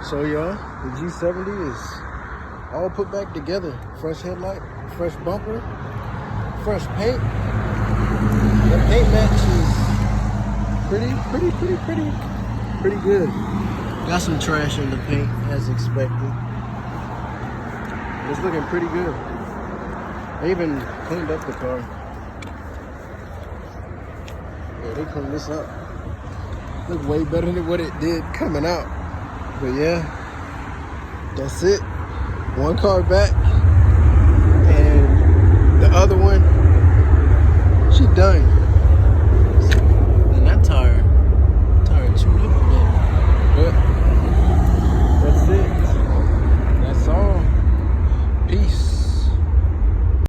So y'all, the G70 is all put back together. Fresh headlight, fresh bumper, fresh paint. The paint match is pretty good. Got some trash in the paint as expected. It's looking pretty good. They even cleaned up the car. Yeah, they cleaned this up. Look way better than what it did coming out. But yeah, that's it. One car back, and the other one, she done.